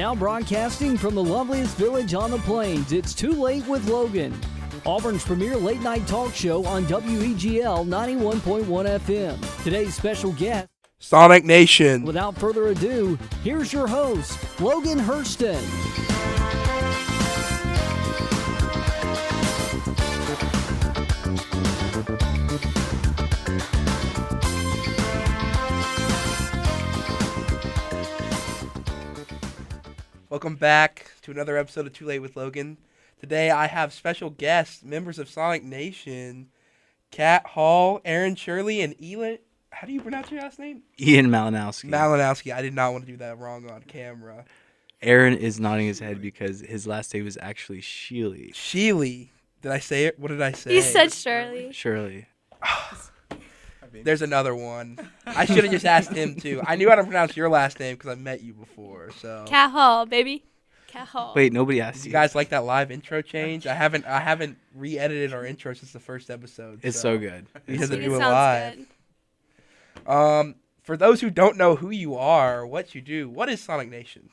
Now broadcasting from the loveliest village on the plains, it's Too Late with Logan, Auburn's premier late-night talk show on WEGL 91.1 FM. Today's special guest, Sonic Nation. Without further ado, here's your host, Logan Hurston. Welcome back to another episode of Too Late with Logan. Today I have special guests, members of Sonic Nation, Kat Hall, Aaron Shirley, and Elin. How do you pronounce your last name? Ian Malinowski. Malinowski. I did not want to do that wrong on camera. Aaron is nodding his head because his last name was actually Sheely. Sheely. Did I say it? What did I say? You said Shirley. Shirley. There's another one. I should have just asked him too. I knew how to pronounce your last name because I met you before. So. Cat Hall, baby. Cat Hall. Wait, nobody asked Did you. you guys like that live intro change? I haven't re-edited our intro since the first episode. It's so good. We had to It do it sounds live. good. For those who don't know who you are, what you do, what is Sonic Nation?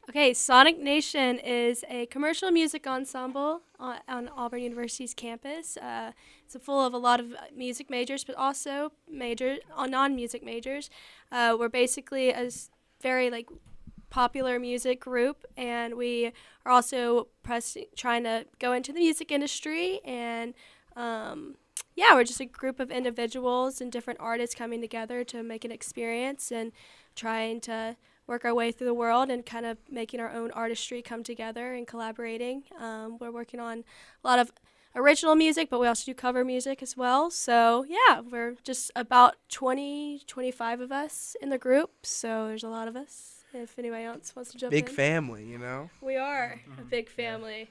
Okay, Sonic Nation is a commercial music ensemble on Auburn University's campus. It's full of a lot of music majors, but also non-music majors. We're basically a very popular music group, and we are also trying to go into the music industry. And we're just a group of individuals and different artists coming together to make an experience and trying to work our way through the world and kind of making our own artistry come together and collaborating. We're working on a lot of original music, but we also do cover music as well. So, yeah, we're just about 25 of us in the group. So there's a lot of us. If anybody else wants to jump in. Big family, you know? We are a big family.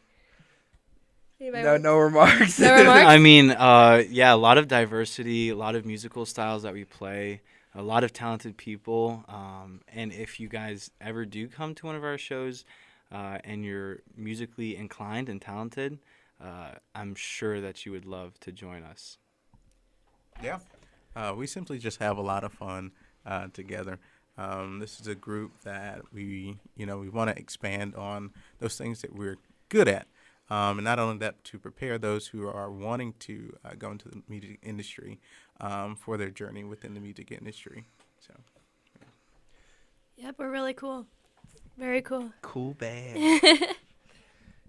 No remarks. No remarks? I mean, a lot of diversity, a lot of musical styles that we play, a lot of talented people. And if you guys ever do come to one of our shows and you're musically inclined and talented, I'm sure that you would love to join us. Yeah. We simply just have a lot of fun together. This is a group that we want to expand on those things that we're good at. And not only that, to prepare those who are wanting to go into the music industry for their journey within the music industry. So, yeah. Yep, we're really cool. Very cool. Cool band.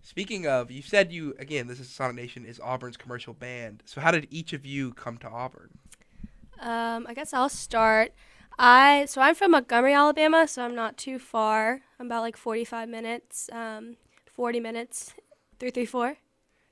Speaking of, you said this is Sonic Nation, is Auburn's commercial band. So how did each of you come to Auburn? I guess I'll start. I'm from Montgomery, Alabama, so I'm not too far. I'm about 45 minutes, 40 minutes, 334.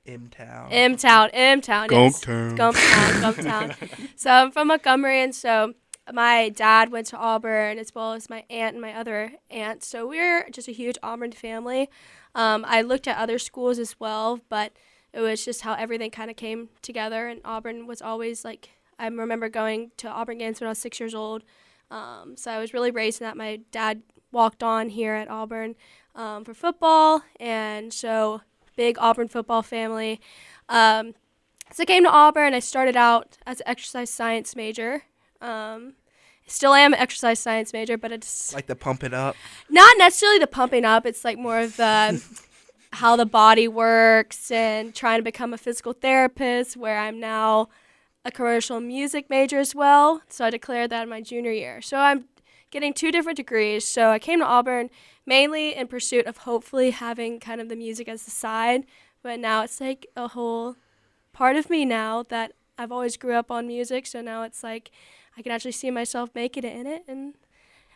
M-Town. M-Town, yes. Gumptown. Gumptown. So I'm from Montgomery, and so my dad went to Auburn as well as my aunt and my other aunt. So we're just a huge Auburn family. I looked at other schools as well, but it was just how everything kind of came together, and Auburn was always I remember going to Auburn games when I was 6 years old. So I was really raised in that. My dad walked on here at Auburn for football, and so big Auburn football family. So I came to Auburn. I started out as an exercise science major. Still am an exercise science major, but it's Like to pump it up? not necessarily the pumping up. It's more of the how the body works and trying to become a physical therapist, where I'm now a commercial music major as well. So I declared that in my junior year. So I'm getting 2 different degrees. So I came to Auburn mainly in pursuit of hopefully having kind of the music as the side. But now it's a whole part of me now that I've always grew up on music. So now it's I can actually see myself making it in it. And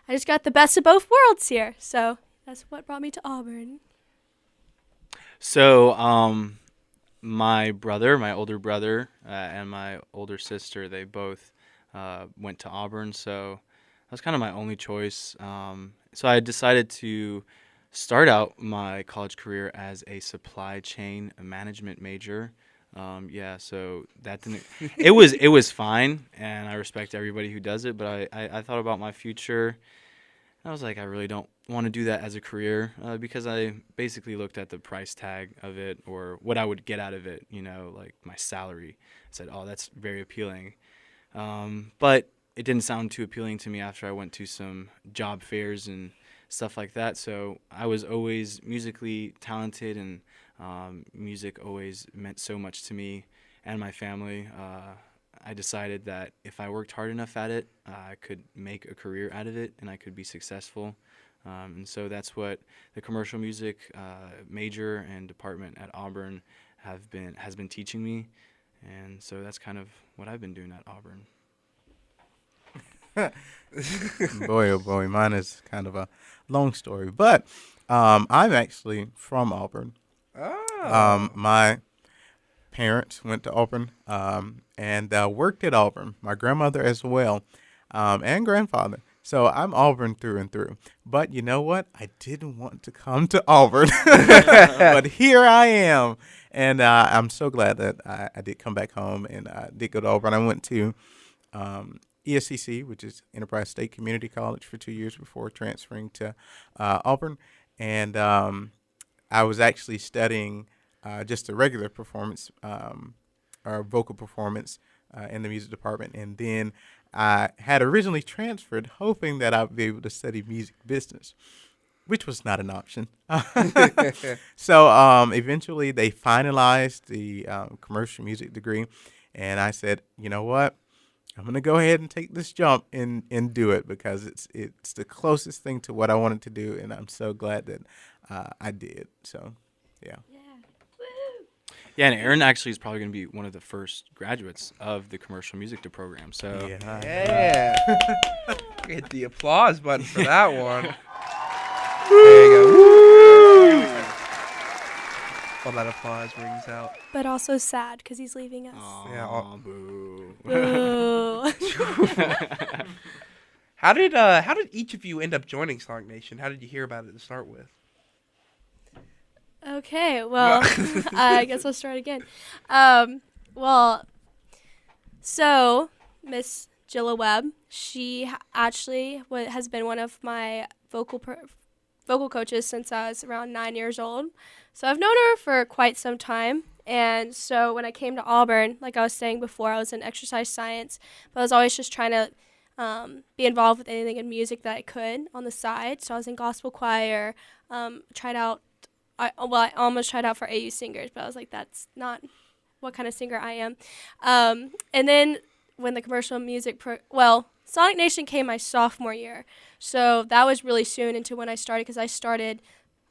I just got the best of both worlds here. So that's what brought me to Auburn. So, my older brother, and my older sister, they both went to Auburn. So that was kind of my only choice. So I decided to start out my college career as a supply chain management major. So that didn't. It was fine, and I respect everybody who does it. But I thought about my future. I was I really don't want to do that as a career because I basically looked at the price tag of it or what I would get out of it. My salary. I said, oh, that's very appealing. But it didn't sound too appealing to me after I went to some job fairs and stuff like that. So I was always musically talented, and music always meant so much to me and my family. I decided that if I worked hard enough at it, I could make a career out of it, and I could be successful. And so that's what the commercial music major and department at Auburn has been teaching me, and so that's kind of what I've been doing at Auburn. Boy, oh boy, mine is kind of a long story, but I'm actually from Auburn. Oh. My parents went to Auburn and worked at Auburn. My grandmother as well, and grandfather. So I'm Auburn through and through. But you know what? I didn't want to come to Auburn, but here I am, and I'm so glad that I did come back home and I did go to Auburn. I went to ESCC, which is Enterprise State Community College, for 2 years before transferring to Auburn, and I was actually studying just a regular performance or vocal performance in the music department. And then I had originally transferred hoping that I would be able to study music business, which was not an option. So eventually they finalized the commercial music degree. And I said, you know what? I'm going to go ahead and take this jump and do it because it's the closest thing to what I wanted to do. And I'm so glad that I did. So, yeah. Yeah, and Aaron actually is probably going to be one of the first graduates of the commercial music program. So Yeah. Hit the applause button for that one. There you go. Woo! All that applause rings out. But also sad because he's leaving us. Yeah, Aw, boo. Boo. How did each of you end up joining Sonic Nation? How did you hear about it to start with? Okay, well, I guess I'll start again. So Miss Jilla Webb, she actually has been one of my vocal coaches since I was around 9 years old. So I've known her for quite some time. And so when I came to Auburn, like I was saying before, I was in exercise science, but I was always just trying to be involved with anything in music that I could on the side. So I was in gospel choir, I almost tried out for AU Singers, but I was like, that's not what kind of singer I am. And then when the commercial music, Sonic Nation came my sophomore year. So that was really soon into when I started, because I started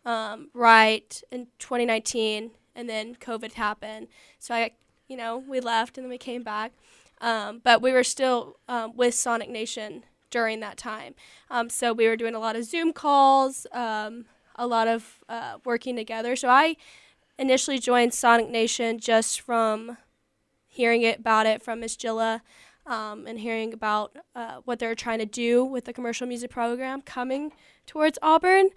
right in 2019, and then COVID happened. So we left and then we came back. But we were still with Sonic Nation during that time. So we were doing a lot of Zoom calls, a lot of working together. So I initially joined Sonic Nation just from hearing about it from Miss Jilla, and hearing about what they're trying to do with the commercial music program coming towards Auburn.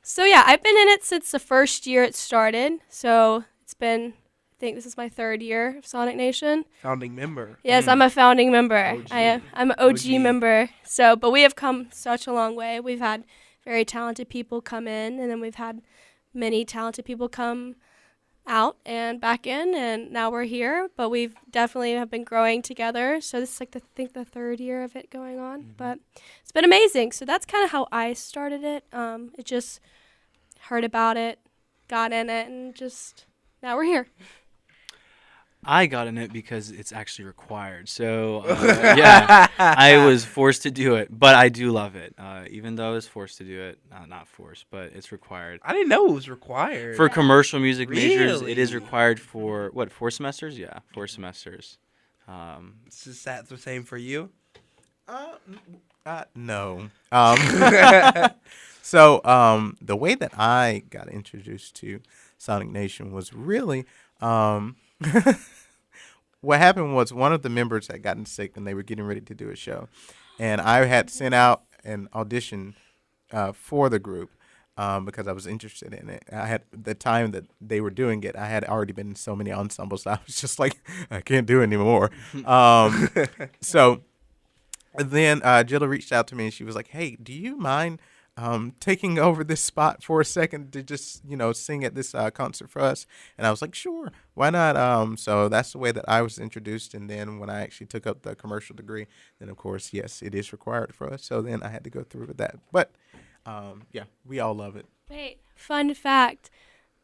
So yeah, I've been in it since the first year it started. So it's been, I think this is my third year of Sonic Nation. Founding member. Yes, I'm a founding member. OG. I'm an OG OG. member. So, but we have come such a long way. We've had very talented people come in, and then we've had many talented people come out and back in, and now we're here. But we've definitely have been growing together. So this is like the third year of it going on. Mm-hmm. But it's been amazing. So that's kind of how I started it. It just heard about it, got in it, and just now we're here. I got in it because it's actually required. So, yeah, I was forced to do it, but I do love it. Even though I was forced to do it, not forced, but it's required. I didn't know it was required. For commercial music majors, Really? it is required for, 4 semesters? Yeah, 4 semesters. Is that the same for you? No. So the way that I got introduced to Sonic Nation was really what happened was one of the members had gotten sick and they were getting ready to do a show, and I had sent out an audition for the group because I was interested in it. I had the time that they were doing it, I had already been in so many ensembles, I was just like, I can't do it anymore. So then Jilla reached out to me and she was like, hey, do you mind taking over this spot for a second to just, sing at this concert for us? And I was like, sure, why not? So that's the way that I was introduced. And then when I actually took up the commercial degree, then of course, yes, it is required for us. So then I had to go through with that. But Yeah, we all love it. Wait, fun fact.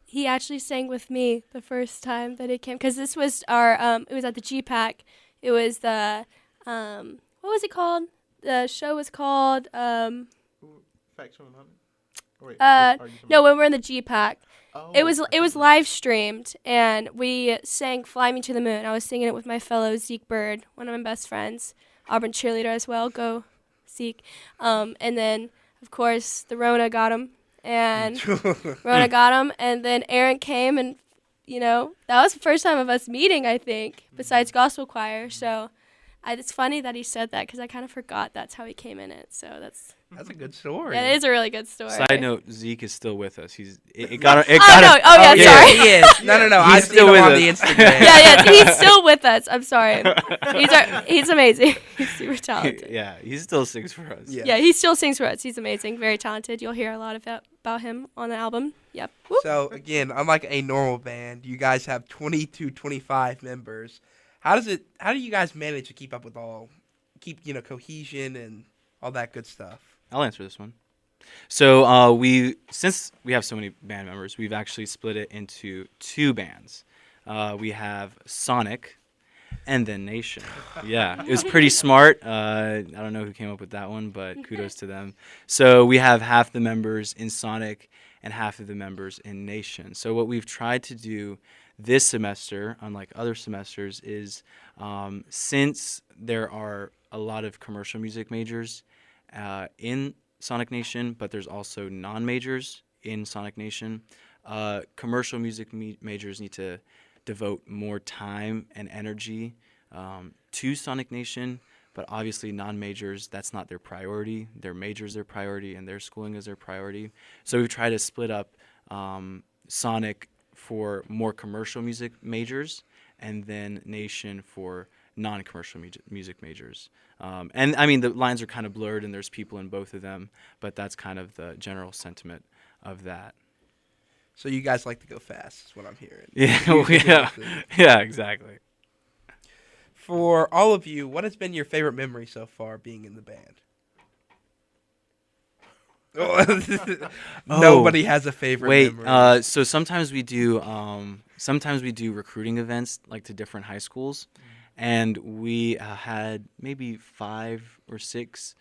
He actually sang with me the first time that he came, because this was our, it was at the GPAC. It was the, what was it called? The show was called, Facts 100? Wait, no, when we're in the GPAC. Oh, It was live streamed, and we sang "Fly Me to the Moon." I was singing it with my fellow Zeke Bird, one of my best friends, Auburn cheerleader as well. Go, Zeke! And then, of course, the Rona got him, and and then Aaron came, and that was the first time of us meeting, I think, besides gospel choir. So, it's funny that he said that because I kind of forgot that's how he came in it. So that's That's a good story. yeah, it is a really good story. Side note: Zeke is still with us. Sorry. He is. No. I He's see still him with on us. the Instagram. yeah, he's still with us. I'm sorry. He's amazing. He's super talented. Yeah, he still sings for us. Yeah. Yeah, he still sings for us. He's amazing, very talented. You'll hear a lot about him on the album. Yep. Whoop. So again, unlike a normal band, you guys have 20 to 25 members. How do you guys manage to keep cohesion and all that good stuff? I'll answer this one. So since we have so many band members, we've actually split it into two bands. We have Sonic and then Nation. Yeah, it was pretty smart. I don't know who came up with that one, but kudos to them. So we have half the members in Sonic and half of the members in Nation. So what we've tried to do this semester, unlike other semesters, is since there are a lot of commercial music majors in Sonic Nation, but there's also non-majors in Sonic Nation, commercial music majors need to devote more time and energy to Sonic Nation, but obviously non-majors, that's not their priority. Their major's their priority, and their schooling is their priority. So we've tried to split up Sonic for more commercial music majors, and then Nation for non-commercial music majors. And I mean, the lines are kind of blurred, and there's people in both of them, but that's kind of the general sentiment of that. So you guys like to go fast, is what I'm hearing. Yeah, exactly. For all of you, what has been your favorite memory so far being in the band? Nobody has a favorite memory. So sometimes we do recruiting events like to different high schools, and we had maybe 5 or 6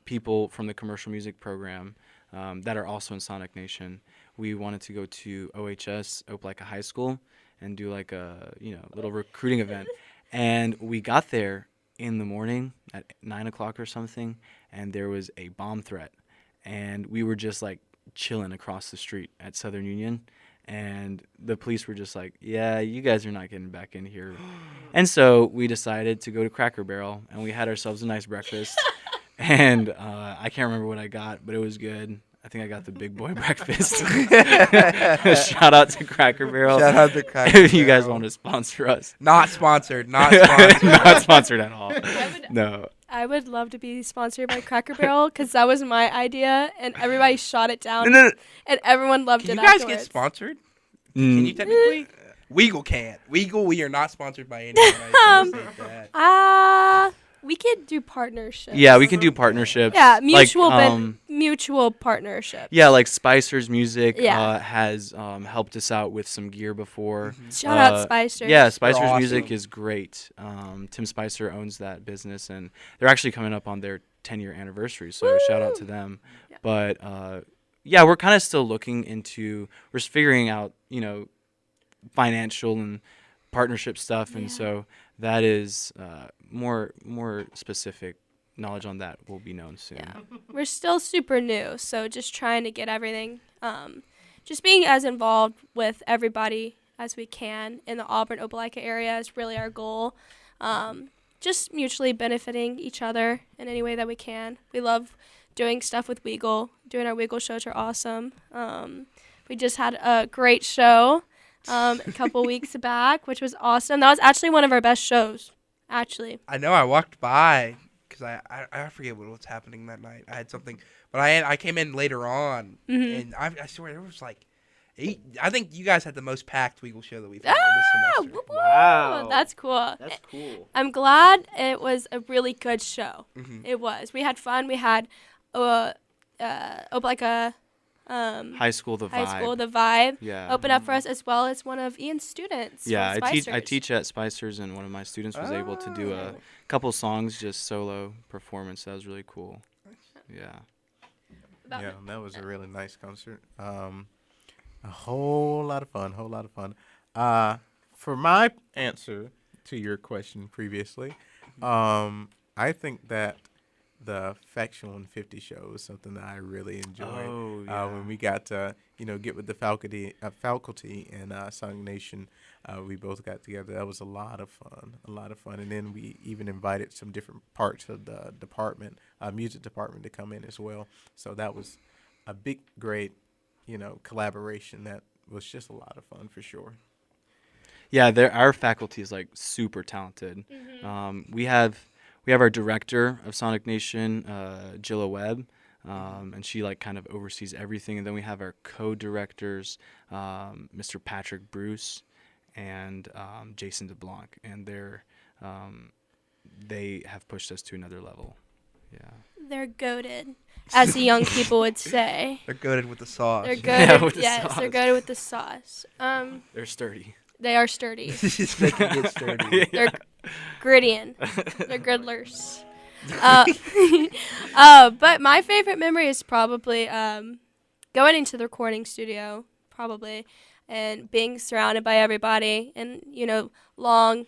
people from the commercial music program that are also in Sonic Nation. We wanted to go to OHS, Opelika High School, and do like a little recruiting event, and we got there in the morning at 9 o'clock or something, and there was a bomb threat, and we were just like chilling across the street at Southern Union, and the police were just like, yeah, you guys are not getting back in here. And so we decided to go to Cracker Barrel, and we had ourselves a nice breakfast, and I can't remember what I got, but it was good. I think I got the big boy breakfast. Shout out to Cracker Barrel. Shout out to Cracker Barrel. If you guys want to sponsor us. Not sponsored. Not sponsored. Not sponsored at all. No. I would love to be sponsored by Cracker Barrel because that was my idea, and everybody shot it down. No. And everyone loved Can it you guys afterwards. get sponsored? Can you technically? Weagle can't. Weagle, we are not sponsored by anyone. I just wanna say that. We could do partnerships. Yeah, we can do partnerships. Yeah, mutual like, mutual partnerships. Yeah, like Spicer's Music Yeah. has helped us out with some gear before. Shout out Spicer. Yeah, Spicer's awesome. Music is great. Tim Spicer owns that business, and they're actually coming up on their 10-year anniversary, so shout out to them. Yeah. But, yeah, we're kind of still looking into, we're figuring out, financial and partnership stuff, and so that is more specific knowledge on that will be known soon. Yeah. We're still super new, so just trying to get everything, just being as involved with everybody as we can in the Auburn Opelika area is really our goal. Just mutually benefiting each other in any way that we can. We love doing stuff with Weagle. Doing our Weagle shows are awesome. We just had a great show a couple weeks back, which was awesome. That was actually one of our best shows, actually. I know. I walked by because I forget what was happening that night. I had something, but I came in later on, and I swear there was like 8. I think you guys had the most packed Weagle show that we've had this semester. Whoop, whoop. Wow. That's cool. That's cool. I'm glad it was a really good show. Mhm. It was. We had fun. We had like a High School the High Vibe. School the Vibe Yeah. open up for us, as well as one of Ian's students. Yeah, from I Spicers. teach at Spicers, and one of my students was able to do a couple songs, just solo performance. That was really cool. Yeah. Yeah, that was a really nice concert. A whole lot of fun. For my answer to your question previously, I think that the Faction 150 show was something that I really enjoyed. Oh, yeah. When we got to, get with the faculty and Sonic Nation, we both got together. That was a lot of fun. And then we even invited some different parts of the department, music department, to come in as well. So that was a big, great, collaboration that was just a lot of fun for sure. Yeah, our faculty is like super talented. We have our director of Sonic Nation, Jilla Webb, and she like kind of oversees everything. And then we have our co-directors, Mr. Patrick Bruce and Jason DeBlanc, and they have pushed us to another level. Yeah. They're goated, as the young people would say. They're goated with the sauce. They're goated. Yeah, with the Yes, sauce. they're goated with the sauce. They're sturdy. They are sturdy. Just make it get sturdy. They're grittian. They're griddlers. But my favorite memory is probably going into the recording studio, probably, and being surrounded by everybody, and long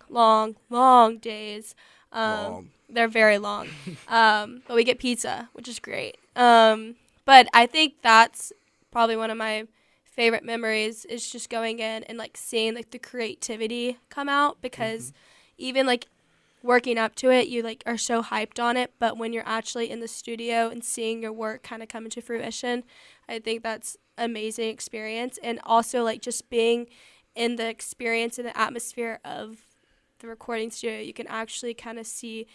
days. Long. They're very long. But we get pizza, which is great. But I think that's probably one of my favorite memories is just going in and like seeing like the creativity come out, because even like working up to it, you like are so hyped on it, but when you're actually in the studio and seeing your work kind of come into fruition, I think that's amazing experience. And also like just being in the experience and the atmosphere of the recording studio, you can actually kind of see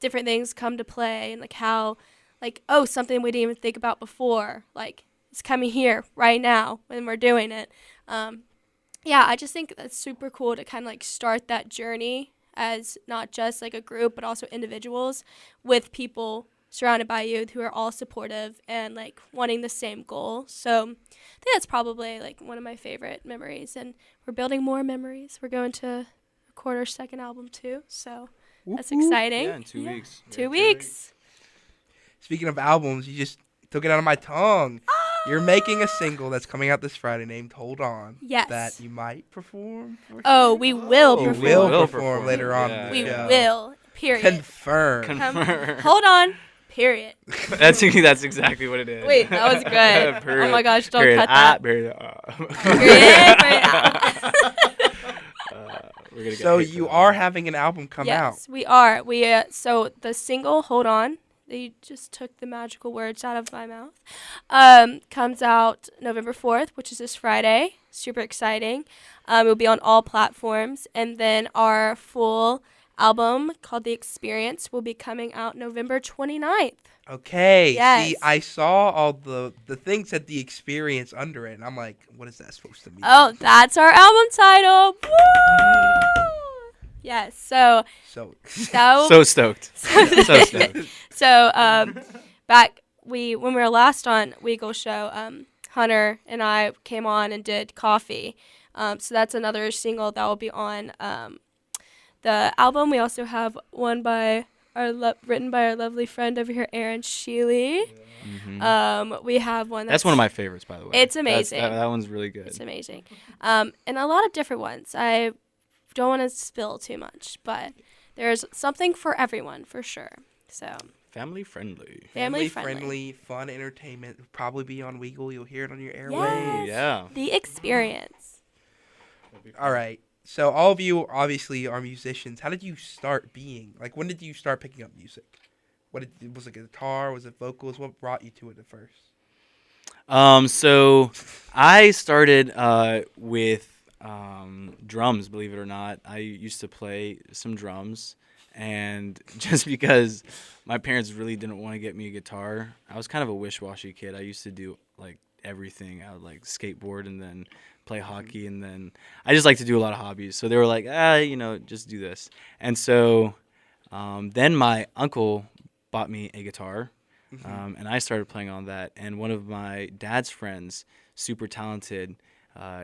different things come to play, and like how like, oh, something we didn't even think about before, like it's coming here right now when we're doing it. Yeah, I just think that's super cool to kind of like start that journey as not just like a group, but also individuals with people surrounded by you who are all supportive and like wanting the same goal. So I think that's probably like one of my favorite memories, and we're building more memories. We're going to record our second album too, so that's exciting. Yeah, in 2 weeks. 2 weeks. Speaking of albums, you just took it out of my tongue. You're making a single that's coming out this Friday named Hold On. Yes. That you might perform. Oh, we will You perform. will Will perform perform, later on. yeah. in We the show. will. Period. Confirm. Hold on. Period. That's exactly what it is. Wait, that was good. Period. Oh my gosh, don't Period. cut that. Period. Period. Period. We're gonna get So hate for you that are one. having an album come out. Yes, we are. So the single "Hold On," they just took the magical words out of my mouth. Comes out November 4th, which is this Friday. Super exciting. It will be on all platforms, and then our full album called "The Experience" will be coming out November 29th. Okay. Yes. See, I saw all the things that the experience under it, and I'm like, what is that supposed to mean? Oh, that's our album title. Woo! Yes. So So that will So stoked. So stoked. So back when we were last on Weagle Show, Hunter and I came on and did Coffee. So that's another single that will be on the album. We also have one by written by our lovely friend over here, Aaron Sheely. We have one That's one of my favorites, by the way. It's amazing. That one's really good. It's amazing. And a lot of different ones. I don't want to spill too much, but there's something for everyone for sure. So Family friendly. family friendly, fun entertainment. Will probably be on Weagle. You'll hear it on your Yes. airwaves. Yeah. The Experience. All right. So all of you obviously are musicians. How did you start being? Like, when did you start picking up music? Was it guitar? Was it vocals? What brought you to it at first? So I started with drums, believe it or not. I used to play some drums, and just because my parents really didn't want to get me a guitar, I was kind of a wish-washy kid. I used to do like everything. I would like skateboard and then play hockey, and then I just like to do a lot of hobbies. So they were like, just do this. And so then my uncle bought me a guitar. And I started playing on that. And one of my dad's friends, super talented,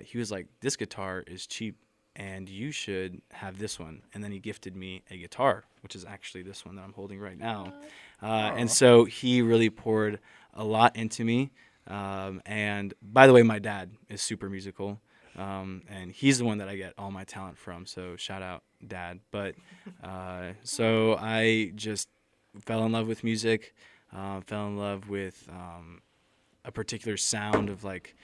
he was like, "This guitar is cheap, and you should have this one." And then he gifted me a guitar, which is actually this one that I'm holding right now. And so he really poured a lot into me. And by the way, my dad is super musical. And he's the one that I get all my talent from. So shout out, Dad. But so I just fell in love with music, fell in love with a particular sound of like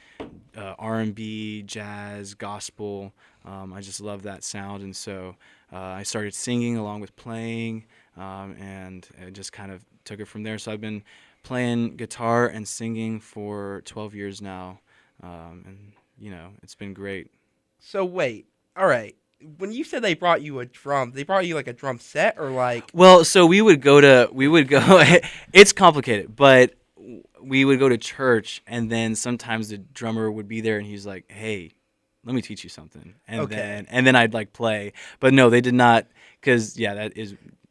R&B, jazz, gospel. I just love that sound. And so I started singing along with playing, and it just kind of took it from there. So I've been playing guitar and singing for 12 years now. And it's been great. So wait, all right. When you said they brought you a drum, they brought you like a drum set or like? Well, so we would go. It's complicated, but we would go to church, and then sometimes the drummer would be there, and he's like, "Hey, let me teach you something," and then I'd like play. But no, they did not, because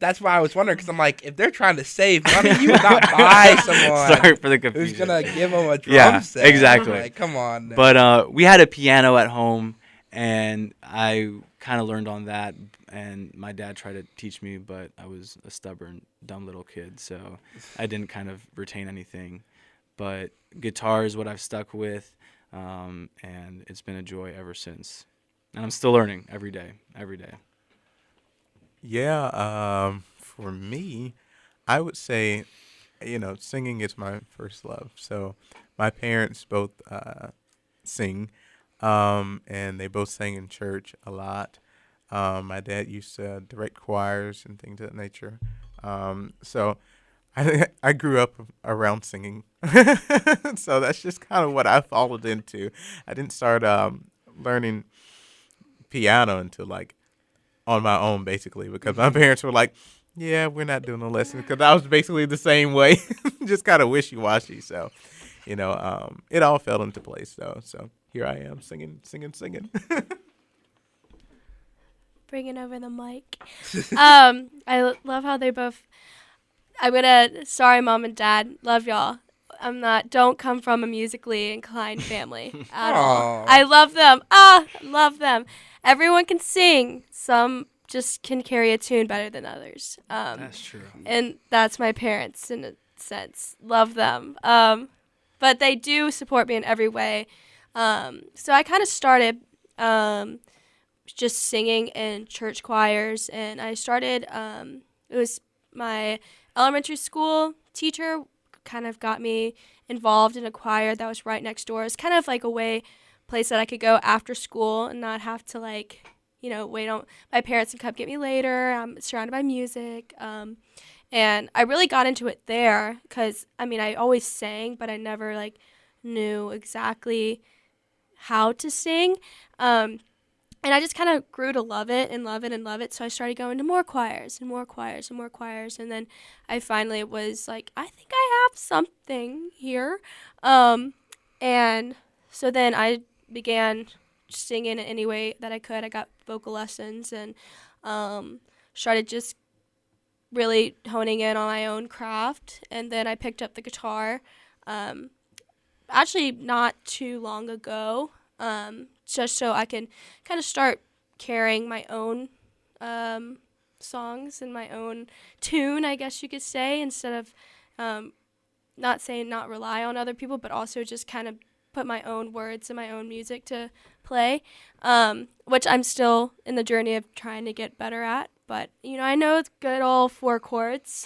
That's why I was wondering, because I'm like, if they're trying to save money, you would not buy someone Sorry for the confusion. who's gonna give them a drum set. Exactly. Like, come on. Now. But we had a piano at home, and I kind of learned on that. And my dad tried to teach me, but I was a stubborn, dumb little kid, so I didn't kind of retain anything. But guitar is what I've stuck with, and it's been a joy ever since. And I'm still learning every day. Yeah, for me, I would say, singing is my first love. So my parents both sing, and they both sang in church a lot. My dad used to direct choirs and things of that nature. So I grew up around singing. So that's just kind of what I followed into. I didn't start learning piano until like on my own, basically, because my parents were like, "Yeah, we're not doing a lesson," because I was basically the same way, just kind of wishy-washy. So, it all fell into place, though. So here I am singing. Bringing over the mic. I love how they both. Sorry, Mom and Dad, love y'all. Don't come from a musically inclined family at all. I love them. Love them. Everyone can sing. Some just can carry a tune better than others. That's true. And that's my parents in a sense. Love them. But they do support me in every way. So I kind of started just singing in church choirs, and I started. It was my elementary school teacher kind of got me involved in a choir that was right next door. It's kind of like a place that I could go after school and not have to wait on my parents to come get me later. I'm surrounded by music. And I really got into it there because, I always sang, but I never knew exactly how to sing. And I just kind of grew to love it and love it and love it. So I started going to more choirs and more choirs and more choirs. And then I finally was like, I think I have something here. And so then I began singing in any way that I could. I got vocal lessons and started just really honing in on my own craft. And then I picked up the guitar actually not too long ago. Just so I can kind of start carrying my own songs and my own tune, I guess you could say, instead of not rely on other people, but also just kind of put my own words and my own music to play, which I'm still in the journey of trying to get better at. But, I know it's good old 4 chords,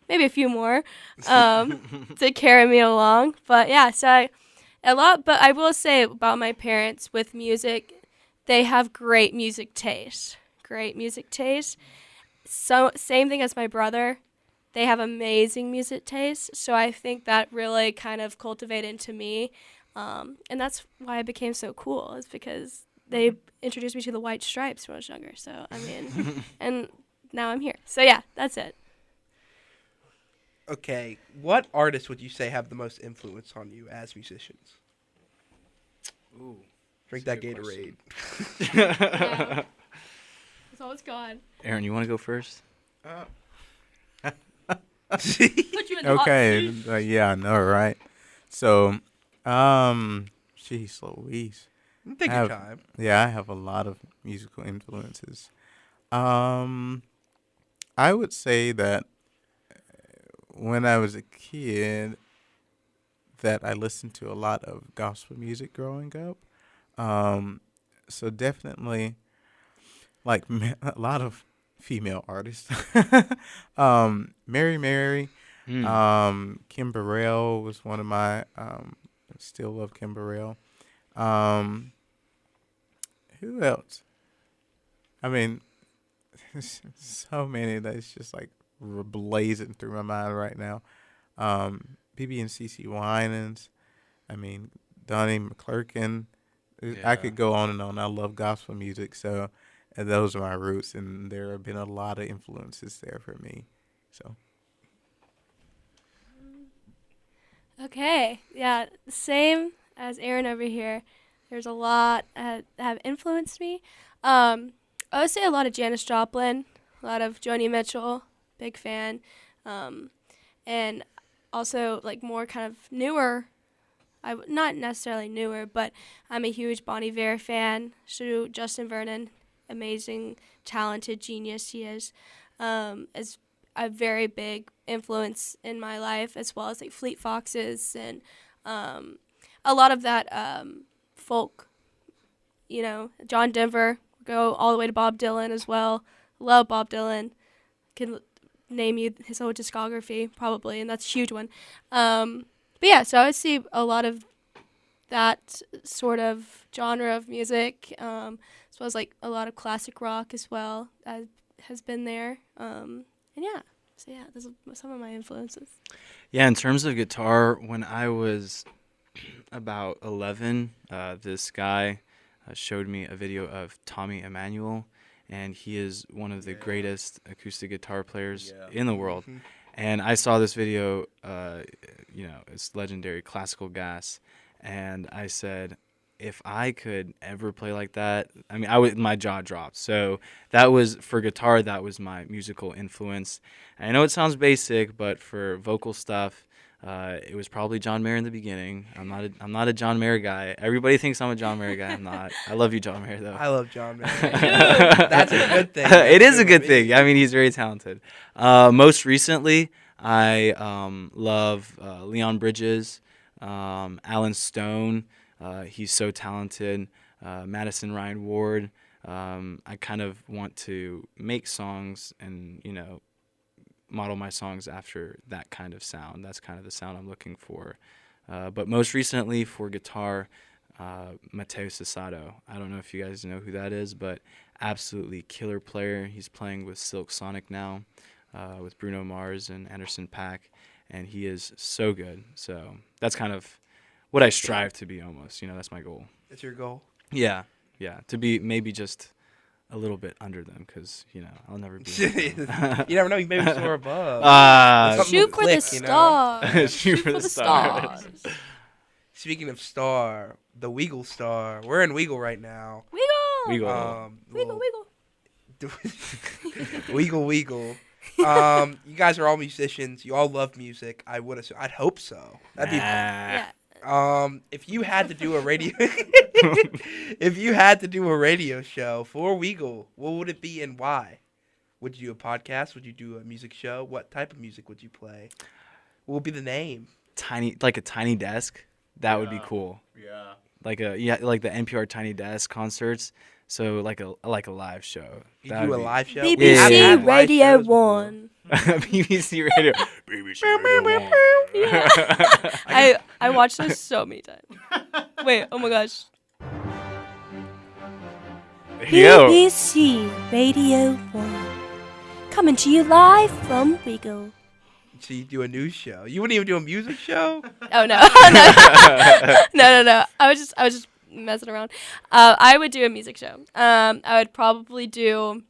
maybe a few more to carry me along. But, yeah, so but I will say about my parents with music, they have great music taste. So same thing as my brother. They have amazing music taste. So I think that really kind of cultivated into me. And that's why I became so cool, is because they introduced me to the White Stripes when I was younger. So, and now I'm here. So yeah, that's it. Okay, what artists would you say have the most influence on you as musicians? Ooh, drink that Gatorade. Yeah. It's always gone. Aaron, you want to go first? Put you in the hot Okay. seat. Yeah, I know, right? So, jeez Louise. Take I your have- time. Yeah, I have a lot of musical influences. I would say that when I was a kid, that I listened to a lot of gospel music growing up. Um, so definitely, like a lot of female artists. Mary Mary, Kim Burrell was one of my. Still love Kim Burrell. Um, who else? I mean, so many that it's just like blazing through my mind right now. BB and CC Winans. I mean, Donnie McClurkin. I could go on and on. I love gospel music, so and those are my roots, and there have been a lot of influences there for me. So Okay, yeah, same as Aaron over here. There's a lot that have influenced me. I would say a lot of Janis Joplin, a lot of Joni Mitchell, big fan, and also like more kind of newer. Not necessarily newer, but I'm a huge Bon Iver fan. So Justin Vernon, amazing, talented genius he is a very big influence in my life, as well as like Fleet Foxes and a lot of that folk, John Denver, go all the way to Bob Dylan as well. Love Bob Dylan. Can name you his whole discography probably, and that's a huge one. But yeah, so I would see a lot of that sort of genre of music, as well as like a lot of classic rock as well has been there. And yeah, so yeah, those are some of my influences. Yeah, in terms of guitar, when I was about 11, this guy showed me a video of Tommy Emmanuel, and he is one of the greatest acoustic guitar players in the world. Mhm. And I saw this video, it's legendary, Classical Gas, and I said, if I could ever play like that, I mean, my jaw dropped. So that was, for guitar, that was my musical influence. And I know it sounds basic, but for vocal stuff, it was probably John Mayer in the beginning. I'm not a John Mayer guy. Everybody thinks I'm a John Mayer guy. I'm not. I love you, John Mayer, though. I love John Mayer. That's a good thing. It is a good thing. I mean, he's very talented. Most recently, I love Leon Bridges, Alan Stone. He's so talented. Madison Ryan Ward. I kind of want to make songs and, model my songs after that kind of sound. That's kind of the sound I'm looking for. But most recently for guitar, Matteo Cesato. I don't know if you guys know who that is, but absolutely killer player. He's playing with Silk Sonic now, with Bruno Mars and Anderson .Paak, and he is so good. So that's kind of what I strive to be almost. That's my goal. That's your goal. Yeah. To be maybe just a little bit under them, because, I'll never be like them. You never know. You maybe soar above. Something Shoot will for the click, stars. Shoot for the stars. Speaking of star, the Weagle star. We're in Weagle right now. Weagle. Weagle. Weagle. You guys are all musicians. You all love music. I would assume. I'd hope so. That'd be. Yeah. If you had to do a radio, show for Weagle, what would it be and why? Would you do a podcast? Would you do a music show? What type of music would you play? What would be the name? Like a tiny desk. That would be cool. yeah. Like the NPR Tiny Desk concerts. So like a live show. You That do would a be- live show? Yeah. BBC I've had live Radio shows before. 1. BBC Radio. BBC Radio 1. I watched this so many times. Wait, oh my gosh. There you go. BBC Radio 1. Coming to you live from Weagle. So you do a news show? You wouldn't even do a music show? Oh no. No. I was just messing around. I would do a music show. I would probably do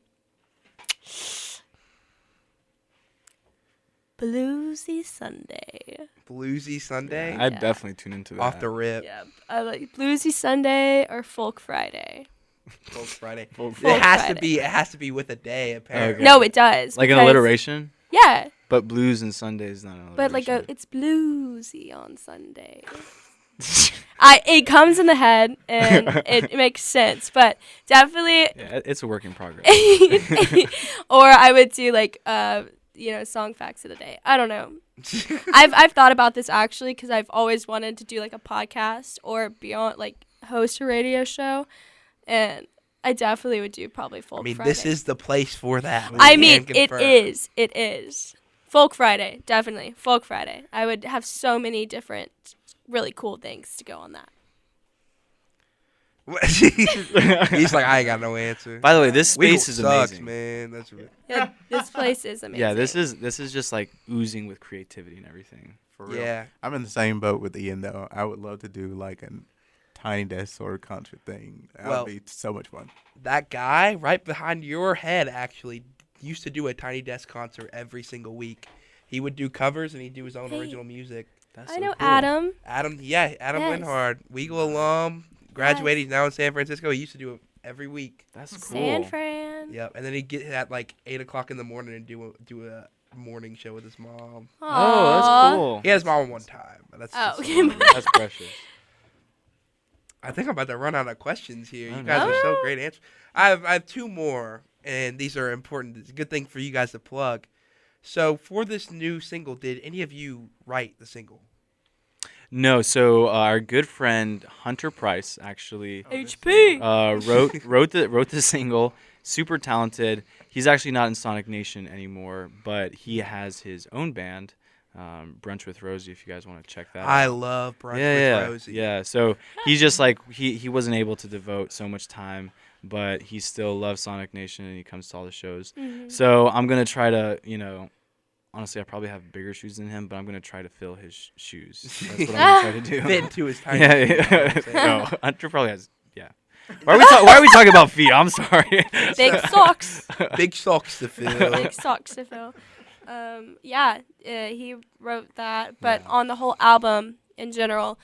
Bluesy Sunday. Bluesy Sunday? I'd Yeah. definitely tune into that. Off the rip. Yeah, I like Bluesy Sunday or Folk Friday. Folk Friday. Folk It has Friday. to be. It has to be with a day, apparently. Okay. No, it does. Like an because- alliteration? Yeah, But blues and Sundays not another. But like version. it's bluesy on Sunday. It comes in the head and it makes sense, but definitely. Yeah, it's a work in progress. Or I would do like song facts of the day. I don't know. I've thought about this actually because I've always wanted to do like a podcast or beyond like host a radio show, and I definitely would do probably Folk Friday. This is the place for that. I mean, it is. It is. Folk Friday, definitely. Folk Friday. I would have so many different really cool things to go on that. He's like, I ain't got no answer. By the way, this space is sucks, amazing, man. That's right. Yeah, this place is amazing. Yeah, this is just like oozing with creativity and everything. For real. Yeah. I'm in the same boat with Ian, though. I would love to do like a tiny desk sort of concert thing. That would be so much fun. That guy right behind your head actually used to do a Tiny Desk concert every single week. He would do covers and he'd do his own original music. That's I so know cool. Adam. Adam Yes. Winhard, Weagle alum, graduated. He's now in San Francisco. He used to do it every week. That's cool. San Fran. Yep, and then he'd get at like 8:00 in the morning and do a morning show with his mom. Oh, that's cool. He had his mom one time. But that's Oh, just- okay. That's precious. I think I'm about to run out of questions here. Oh, You guys no. are so great answers. I have two more, and these are important. It's a good thing for you guys to plug. So for this new single, did any of you write the single? No, so our good friend Hunter Price actually HP. wrote the single. Super talented. He's actually not in Sonic Nation anymore, but he has his own band, Brunch with Rosie. If you guys want to check that I out. love Brunch Yeah, with Rosie. yeah. So he's just like he wasn't able to devote so much time, but he still loves Sonic Nation and he comes to all the shows. Mm-hmm. So I'm gonna try to, honestly, I probably have bigger shoes than him, but I'm gonna try to fill his shoes. That's what I'm gonna try to do. Fit into his tiny. Yeah, feet, you know what I'm saying? no, Hunter probably has. Yeah. Why are we talking about feet? I'm sorry. Big socks. Big socks to fill. Big socks to fill. He wrote that, but on the whole album in general,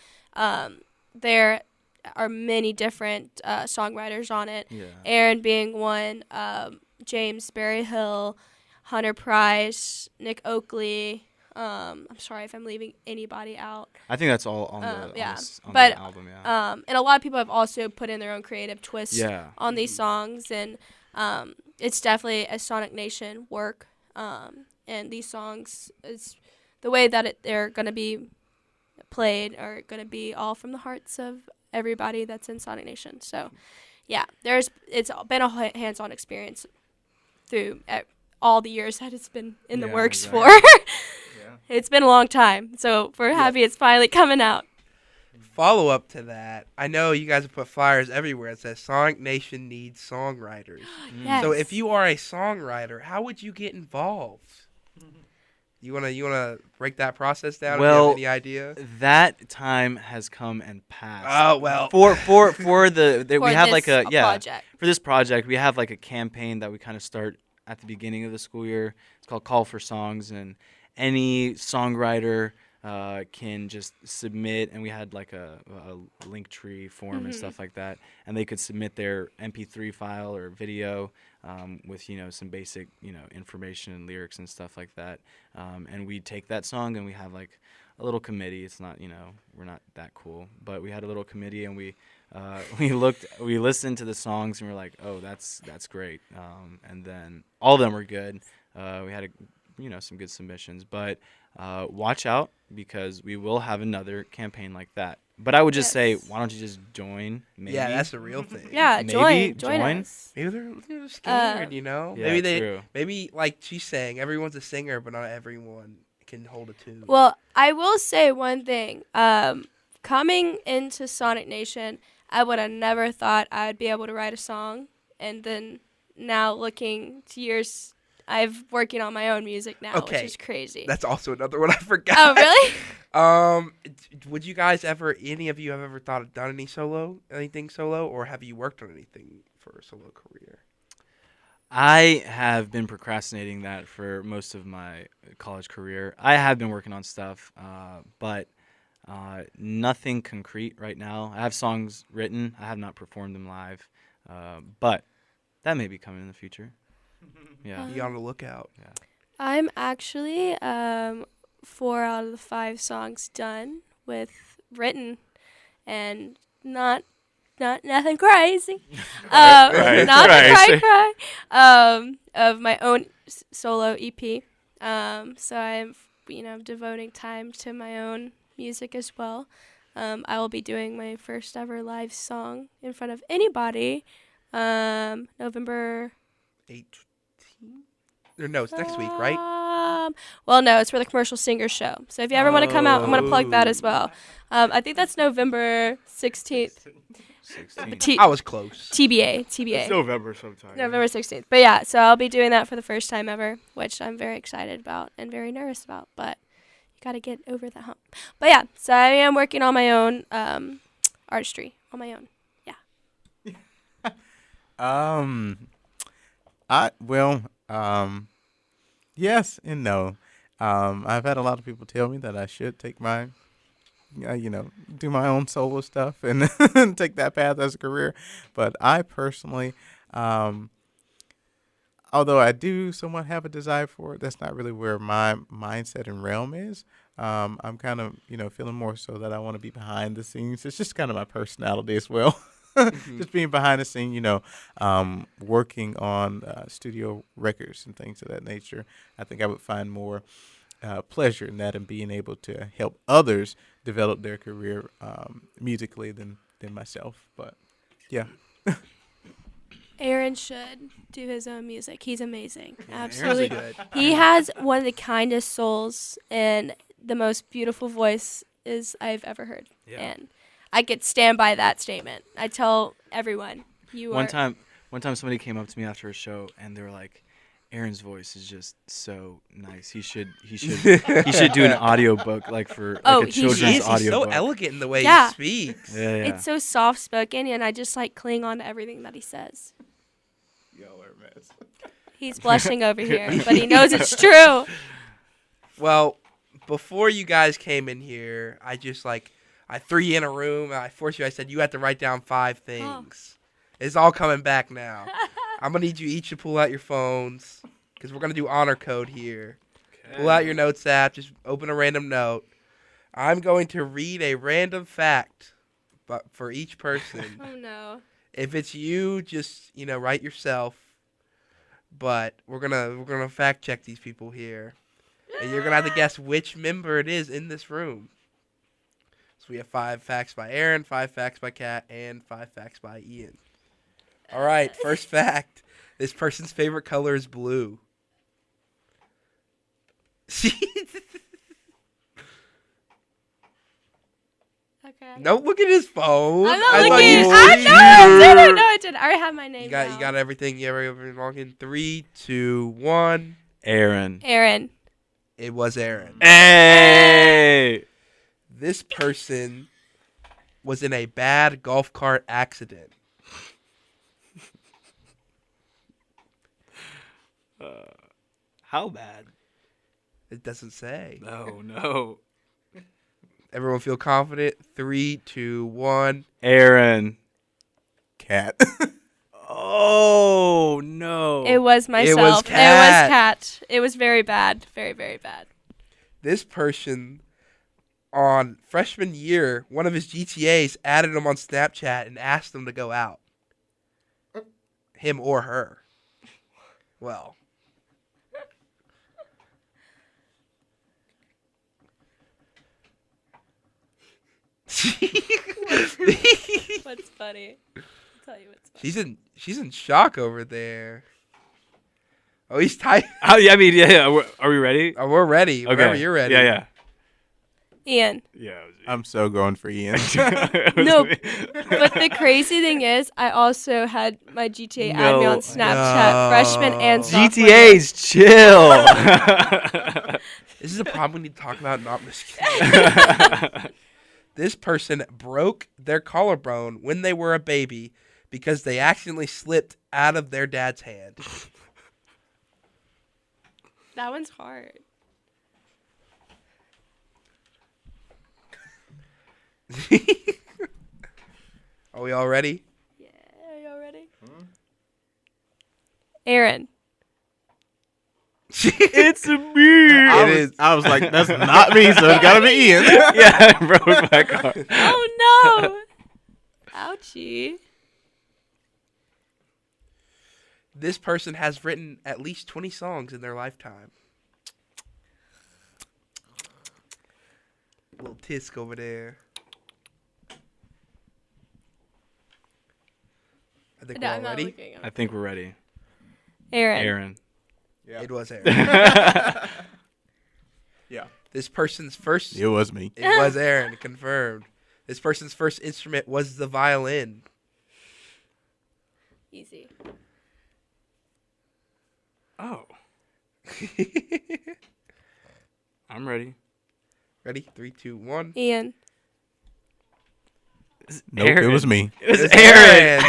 there are many different songwriters on it. Yeah. Aaron being one, James Berryhill, Hunter Price, Nick Oakley. I'm sorry if I'm leaving anybody out. I think that's all on the on But, the album. Yeah. And a lot of people have also put in their own creative twists Yeah. on these songs, and it's definitely a Sonic Nation work. And these songs, is the way that they're going to be played are going to be all from the hearts of everybody that's in Sonic Nation. So, yeah, it's been a hands-on experience through all the years that it's been in the Yeah, works exactly. for. It's been a long time, so we're happy it's finally coming out. Follow up to that. I know you guys have put flyers everywhere. It says Sonic Nation needs songwriters. Yes. So if you are a songwriter, how would you get involved? You wanna break that process down? Well, Do you have any idea? That time has come and passed. Oh well. For we For have this like a project. for this project we have like a campaign that we kind of start at the beginning of the school year. It's called Call for Songs, and any songwriter can just submit, and we had like a link tree form and stuff like that, and they could submit their MP3 file or video with some basic information and lyrics and stuff like that, and we take that song and we have like a little committee. It's not we're not that cool, but we had a little committee and we listened to the songs and we're like, oh, that's great, and then all of them were good. We had some good submissions, but watch out because we will have another campaign like that. But I would just say, why don't you just join? Maybe. Yeah, that's the real thing. Yeah, Maybe join us. Maybe they're scared, Yeah, true. Maybe like she's saying, everyone's a singer, but not everyone can hold a tune. Well, I will say one thing. Coming into Sonic Nation, I would have never thought I'd be able to write a song, and then now looking to years, I'm working on my own music now, Okay. which is crazy. That's also another one I forgot. Oh, really? Would you guys any of you have ever thought of done anything solo, or have you worked on anything for a solo career? I have been procrastinating that for most of my college career. I have been working on stuff, but nothing concrete right now. I have songs written. I have not performed them live, but that may be coming in the future. Yeah. Be on the lookout. Yeah. I'm actually 4 out of the 5 songs done with written, and not nothing crazy. Not the cry of my own solo EP. So I'm devoting time to my own music as well. I will be doing my first ever live song in front of anybody. November 18? Or no, it's next week, right? Well, no, it's for the Commercial Singer Show. So if you ever want to come out, I'm going to plug that as well. I think that's November 16th. 16. I was close. TBA. It's November sometime. November 16th. But yeah, so I'll be doing that for the first time ever, which I'm very excited about and very nervous about. But you got to get over the hump. But yeah, so I am working on my own artistry on my own. Yeah. Yes and no. I've had a lot of people tell me that I should take my, do my own solo stuff and take that path as a career. But I personally, although I do somewhat have a desire for it, that's not really where my mindset and realm is. I'm kind of, feeling more so that I want to be behind the scenes. It's just kind of my personality as well. Just being behind the scene, working on studio records and things of that nature. I think I would find more pleasure in that and being able to help others develop their career musically than myself. But yeah. Aaron should do his own music. He's amazing. Aaron's Absolutely. good. He has one of the kindest souls and the most beautiful voice I've ever heard. Yeah. And I could stand by that statement. I tell everyone, One time somebody came up to me after a show and they were like, Aaron's voice is just so nice. He should do an audiobook like for like a children's He's so audiobook. elegant in the way Yeah. he speaks. Yeah. It's so soft spoken, and I just cling on to everything that he says. Y'all are a mess. He's blushing over here, but he knows it's true. Well, before you guys came in here, I threw you in a room and I forced you. I said you have to write down 5 things. It's all coming back now. I'm gonna need you each to pull out your phones because we're gonna do honor code here. Okay. Pull out your notes app. Just open a random note. I'm going to read a random fact, but for each person. Oh no. If it's you, just write yourself. But we're gonna fact check these people here, and you're gonna have to guess which member it is in this room. So we have 5 facts by Aaron, 5 facts by Kat, and 5 facts by Ian. All right, first fact. This person's favorite color is blue. Okay. Don't look at his phone. I'm not I thought looking. you I didn't. I already have my name. You got everything. You ever walk in 3, 2, 1. Aaron. It was Aaron. Hey! This person was in a bad golf cart accident. How bad? It doesn't say. No. Everyone feel confident? 3, 2, 1. Aaron. Cat. Oh, no. It was myself. Kat. It was very bad. Very, very bad. This person, on freshman year, one of his GTAs added him on Snapchat and asked him to go out. Him or her. Well. What's funny? I'll tell you what's funny. She's in shock over there. Oh, he's tight. Oh, yeah, I mean, yeah. Are we ready? Oh, we're ready. Okay. Whenever you're ready. Yeah. Ian. Yeah, it was I'm so going for Ian. No, but the crazy thing is, I also had my GTA add me on Snapchat, freshman and sophomore. GTA's chill. This is a problem we need to talk about, not misconception. This person broke their collarbone when they were a baby because they accidentally slipped out of their dad's hand. That one's hard. Are we all ready? Yeah, are y'all ready? Aaron. It's a me. I was like, that's not me, so it's gotta be Ian. Yeah, I broke my car. Oh no! Ouchie. This person has written at least 20 songs in their lifetime. Little tisk over there. I think we're all I'm not ready. looking. I think we're ready. Aaron. Yeah. It was Aaron. Yeah. This person's first... It was me. It was Aaron, confirmed. This person's first instrument was the violin. Easy. Oh. I'm ready. Ready? 3, 2, 1. Ian. Nope, it was me. It was It's Aaron.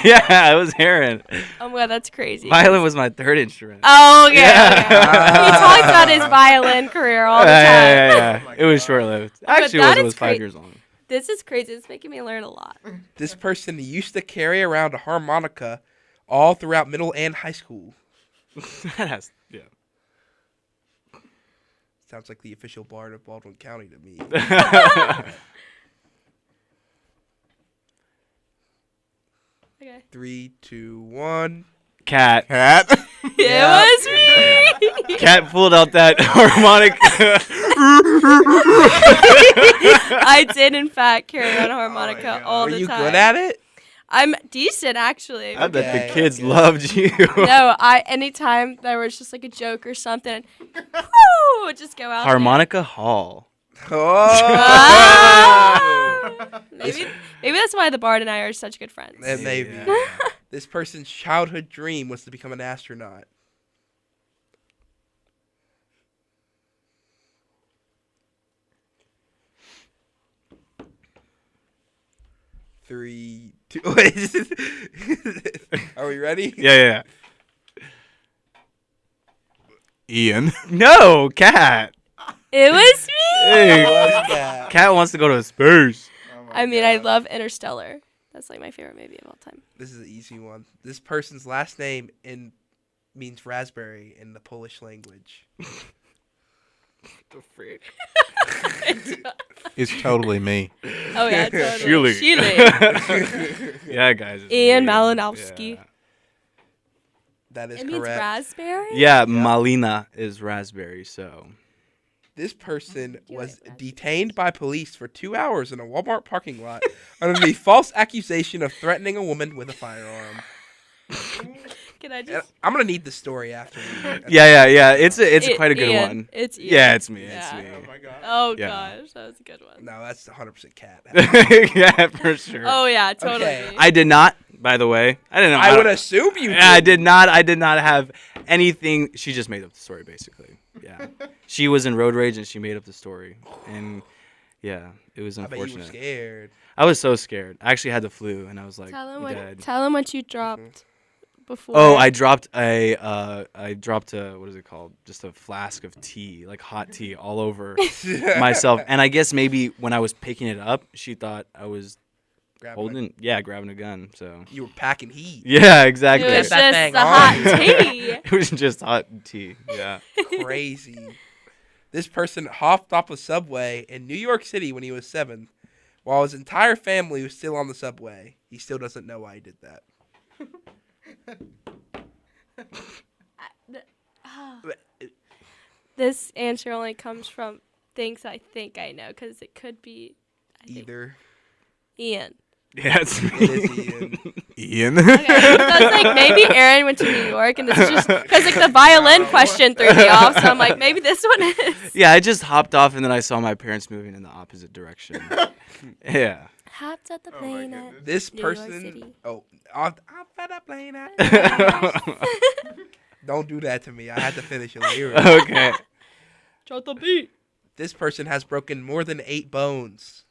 Yeah, it was Aaron. Oh my god, that's crazy. Violin was my third instrument. Oh, okay. Yeah. Okay. He talks about his violin career all the time. Yeah. It was short-lived. Actually, that it is was 5 years long. This is crazy. It's making me learn a lot. This person used to carry around a harmonica all throughout middle and high school. That has, yeah. Sounds like the official bard of Baldwin County to me. Okay. 3, 2, 1. Cat. It was me. Cat pulled out that harmonic. I did, in fact, carry around a harmonica all Were the you time. good at it? I'm decent, actually. I bet Okay, the kids okay. loved you. No, anytime there was just like a joke or something, woo, would just go out. Harmonica Hall. Oh! Ah! maybe that's why the Bard and I are such good friends. Maybe. Yeah. This person's childhood dream was to become an astronaut. Three, two. Are we ready? Yeah. Ian. No, Cat. It was me. Hey, What's that? Cat wants to go to space. I mean, I love Interstellar. That's like my favorite movie of all time. This is an easy one. This person's last name means raspberry in the Polish language. The freak. It's totally me. Oh yeah, totally. Chile. Yeah, guys. it's Ian weird. Malinowski. Yeah. That is It means correct. raspberry. Yeah, Malina is raspberry, so. This person You was ain't detained by police for 2 hours in a Walmart parking lot under the false accusation of threatening a woman with a firearm. Can I And just? I'm gonna need the story after. Yeah. It's quite a good Ian. one. It's Ian. Yeah, it's me. Yeah. It's me. my god. Oh Yeah. gosh, that was a good one. No, that's 100% cat. Yeah, for sure. Oh yeah, totally. Okay. I did not, by the way. I didn't know. I would assume you. I did. I did not have anything. She just made up the story, basically. Yeah. She was in road rage and she made up the story. And yeah, it was I bet you were unfortunate. scared. I was so scared. I actually had the flu and I was like dead. Tell him what you dropped before. Oh, I dropped a what is it called? Just a flask of tea, like hot tea, all over myself. And I guess maybe when I was picking it up, she thought I was Grabbing grabbing a gun. So you were packing heat. yeah, exactly. It was Get that just thing the on. hot tea. It was just hot tea. Yeah. Crazy. This person hopped off a subway in New York City when he was 7, while his entire family was still on the subway. He still doesn't know why he did that. This answer only comes from things I think I know, because it could be Either. Ian. Yeah, it's me. It is Ian. Ian. Okay, so it's like maybe Aaron went to New York, and this is just because like the violin question threw me off. So I'm like, maybe this one is. Yeah, I just hopped off and then I saw my parents moving in the opposite direction. Yeah. Hopped at the plane at This New York person. City. Oh, I'm fed up playing that. Don't do that to me. I had to finish it later. Okay. Drop the beat. This person has broken more than 8 bones.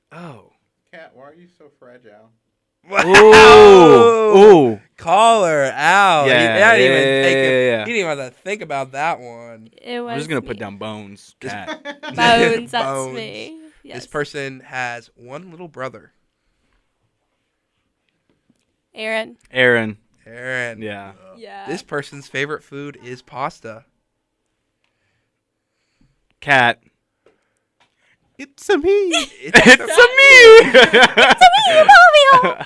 Oh. Cat, why are you so fragile? Ooh. Call her out. Yeah, He didn't even yeah, think yeah, yeah. He didn't even think about that one. It was I'm just gonna me. put down bones. Cat. Bones. That's Bones. me. Yes. This person has one little brother. Aaron. Aaron. Aaron. Yeah. Yeah. This person's favorite food is pasta. Cat. It's a me. It's a me.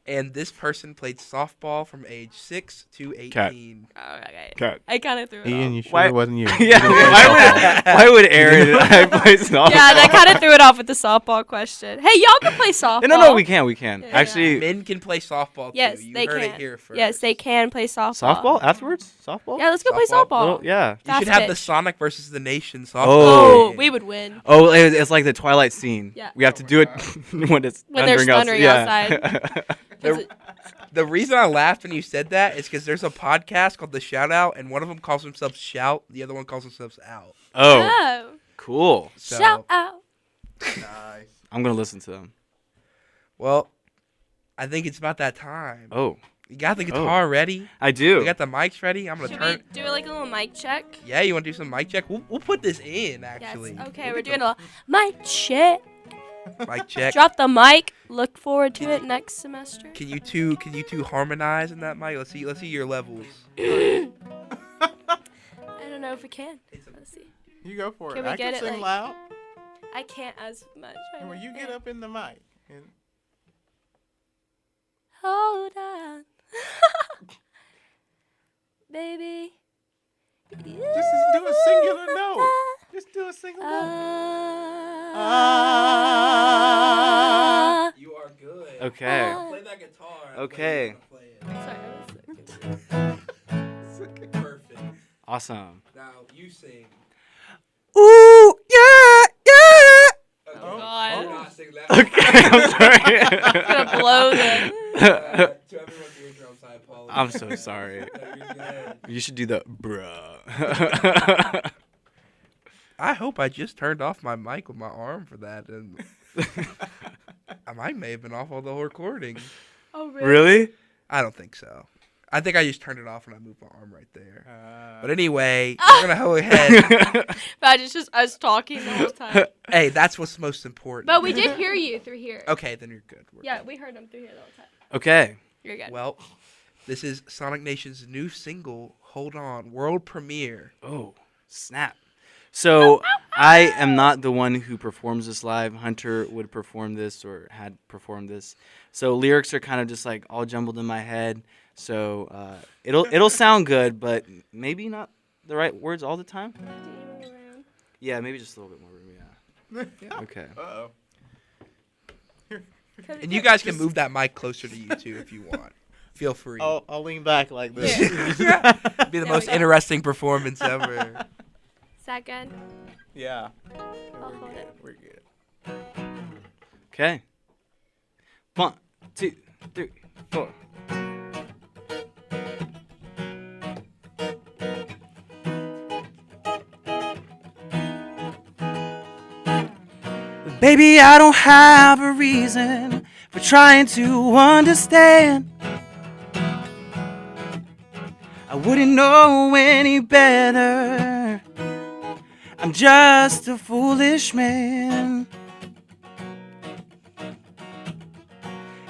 And this person played softball from age 6 to 18. Cat. Oh, okay. Cat. I kind of threw it Ian, off. you sure Why- it wasn't you? Yeah. Why would Aaron play softball? Yeah, that kind of threw it off with the softball question. Hey, y'all can play softball. No, we can. Yeah. Actually, Men can play softball Yes, too. You they heard can. it here first. Yes, they can play softball. softball afterwards. Softball. Yeah, let's go play Softball? softball. Little- yeah. You Fast should have the pitch. Sonic versus the Nation softball. Oh. game. We would win. Oh, it's like the Twilight scene. Yeah. We have to do it when it's When there's thundering outside. The, the reason I laughed when you said that is because there's a podcast called The Shout Out, and one of them calls themselves Shout, the other one calls themselves Out. Oh, Oh. cool. So, Shout out. Nice. I'm gonna listen to them. well, I think it's about that time. Oh, You got the guitar ready? I do. You got the mics ready? I'm gonna Should turn. we do it like a little mic check? Yeah, you want to do some mic check? We'll put this in actually. Yes. Okay, we're doing a mic check. mic check. Drop the mic. Look forward to it next semester. Can you two harmonize in that mic? Let's see your levels. I don't know if we can. Let's see. You go for Can it. we I get can it, sing like- loud. I can't as much. And when you get up in the mic, and Hold on. Baby. just do a singular note. Just do a single note. You are good. Okay. Play that guitar. Okay. Sorry, Perfect. Awesome. Now you sing. Ooh, yeah. Okay. God. Do not sing that. Okay, I'm sorry. I'm gonna blow the. To everyone's eardrums, I apologize. I'm so sorry. No, you're good. You should do the bruh. I hope I just turned off my mic with my arm for that, and my mic may have been off all the whole recording. Oh really? Really? I don't think so. I think I just turned it off when I moved my arm right there. Uh, But anyway, we're gonna go ahead. But it's just us talking the whole time. Hey, that's what's most important. But we did hear you through here. Okay, then you're good. We're Yeah, we heard them through here the whole time. Okay. You're good. good. Well, this is Sonic Nation's new single, "Hold On," world premiere. Oh, snap. So I am not the one who performs this live. Hunter would perform this or had performed this. So lyrics are kind of just like all jumbled in my head. So it'll sound good, but maybe not the right words all the time. Do you move around? Yeah, maybe just a little bit more room. Yeah. Okay. Uh-oh. And you guys can move that mic closer to you too if you want. Feel free. I'll lean back like this. Be the There most we go. interesting performance ever. Is that good? Yeah. I'll hold it. We're good. Okay. 1, 2, 3, 4. Baby, I don't have a reason for trying to understand. I wouldn't know any better. I'm just a foolish man.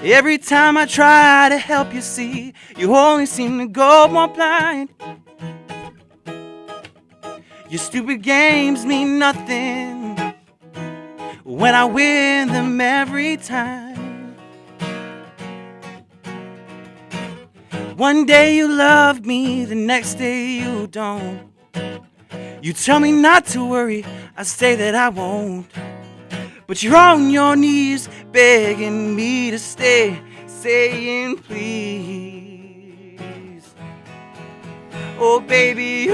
Every time I try to help you see, you only seem to go more blind. Your stupid games mean nothing when I win them every time. One day you love me, the next day you don't. You tell me not to worry, I say that I won't. But you're on your knees begging me to stay, saying please. Oh baby, you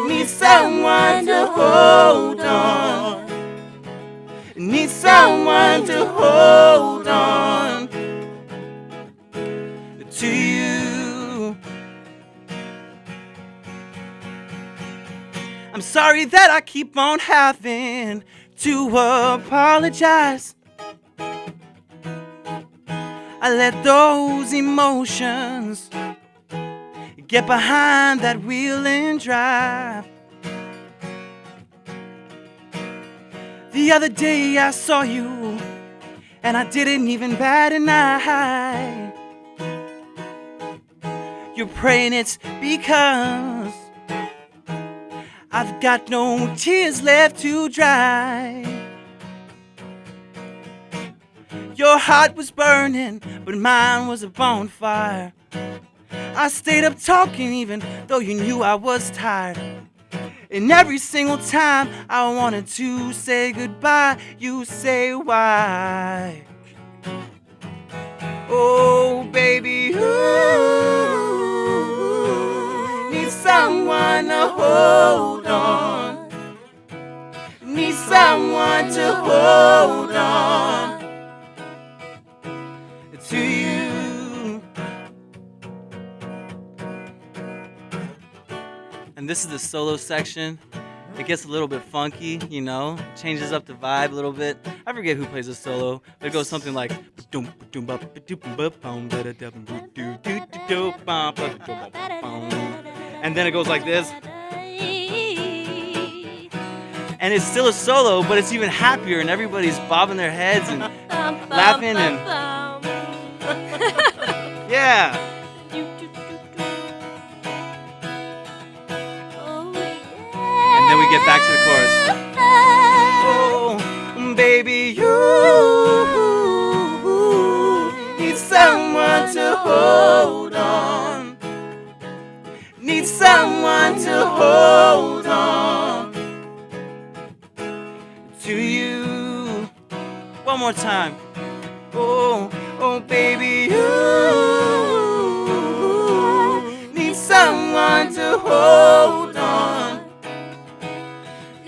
need someone to hold on. Need someone to hold on to you. I'm sorry that I keep on having to apologize. I let those emotions get behind that wheel and drive. The other day I saw you and I didn't even bat an eye. You're praying it's because I've got no tears left to dry. Your heart was burning, but mine was a bonfire. I stayed up talking even though you knew I was tired. And every single time I wanted to say goodbye, you say why? Oh, baby, ooh, need someone to hold on. Need someone to hold on to you. And this is the solo section. It gets a little bit funky, you know, changes up the vibe a little bit. I forget who plays the solo, but it goes something like, and then it goes like this. And it's still a solo, but it's even happier, and everybody's bobbing their heads and laughing and yeah. And then we get back to the chorus. Oh, baby, you need someone to hold on. Need someone to hold on to you. One more time. Oh, oh, baby, you need someone to hold on.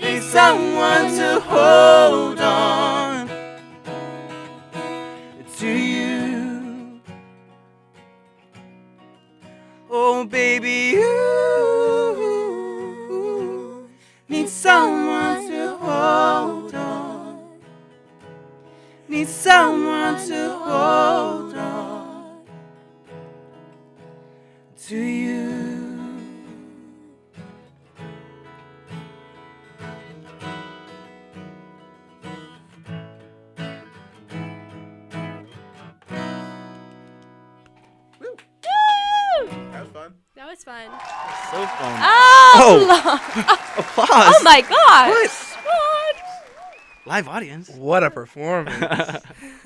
Need someone to hold on to you. Oh, baby, you need someone to hold on. Need someone to hold on to you. That was fun. That was fun. So fun. Oh, Applause. oh my gosh. What? Live audience. What a performance.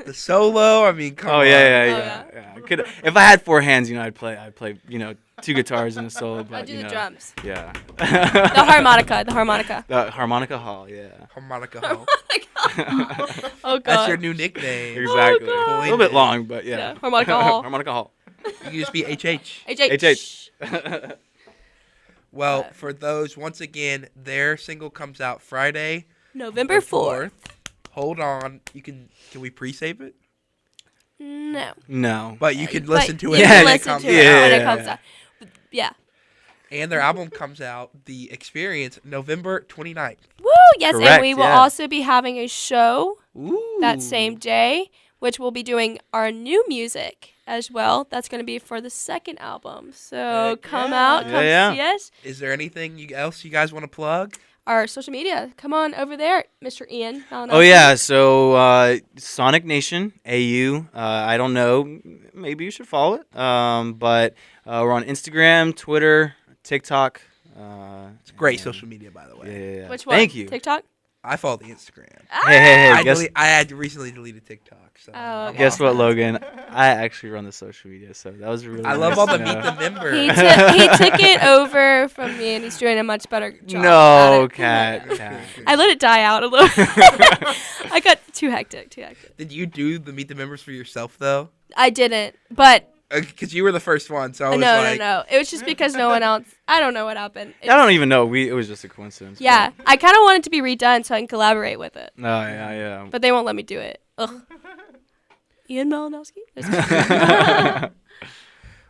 The solo, I mean, come Oh on. yeah. I could, if I had four hands, you know, I'd play, you know, two guitars and a solo. But I'll do you the know, drums. Yeah. The harmonica. The harmonica. The harmonica hall. Yeah. Harmonica Hall. Oh god. That's your new nickname. Exactly. God. A little bit long, but yeah. Yeah, harmonica hall. Harmonica hall. You can just be HH. HH. Well, for those, once again, their single comes out Friday, November 4th. Hold on. Can we pre-save it? No. No. But you can listen to it You Yeah, can when it listen comes to out. it when it Yeah. comes out. Yeah. And their album comes out, The Experience, November 29th. Woo! Yes, and Correct, we will yeah. also be having a show Ooh. that same day, which will be doing our new music as well. That's going to be for the second album. So Heck come yeah. out, come Yeah. see us. Is there anything else you guys want to plug? Our social media. Come on over there, Mr. Ian. Oh yeah, so Sonic Nation AU. I don't know, maybe you should follow it. But we're on Instagram, Twitter, TikTok. It's great social media, by the way. Yeah. Which one? Thank you. TikTok? I follow the Instagram. Hey, I had recently deleted TikTok. So Oh, I'm okay. guess off what, that. Logan? I actually run the social media, so that was really. I love nice all the to Meet know. the Members. He took it over from me, and he's doing a much better job. No, at it. cat. I let it die out a little. I got too hectic. Did you do the Meet the Members for yourself, though? I didn't, but Because you were the first one, so I was no. like... It was just because no one else. I don't know what happened. I don't even know. It was just a coincidence. Yeah, I kind of want it to be redone so I can collaborate with it, No, yeah. but they won't let me do it. Ugh. Ian Malinowski.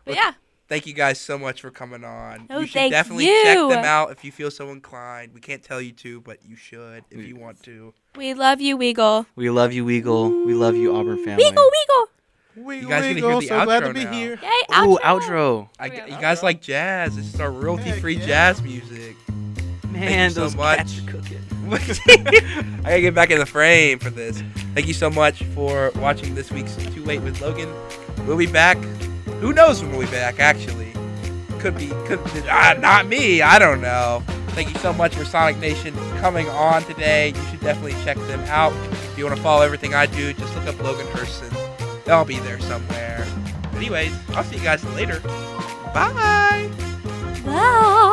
But yeah, Thank you guys so much for coming on. Oh, you should thank definitely you. check them out if you feel so inclined. We can't tell you to, but you should if you want to. we love you, Weagle. We love you, Weagle. We love you, Auburn family. Weagle. You guys gonna hear the so glad to outro be now. here. Yay, Ooh, outro. outro. You guys like jazz. This is our royalty-free jazz music. Man, so those much. cats are cooking. I gotta get back in the frame for this. Thank you so much for watching this week's Too Late with Logan. We'll be back. Who knows when we'll be back, actually? Could not me. I don't know. Thank you so much for Sonic Nation coming on today. You should definitely check them out. If you want to follow everything I do, just look up Logan Hurston. They'll be there somewhere. Anyways, I'll see you guys later. Bye. Bye.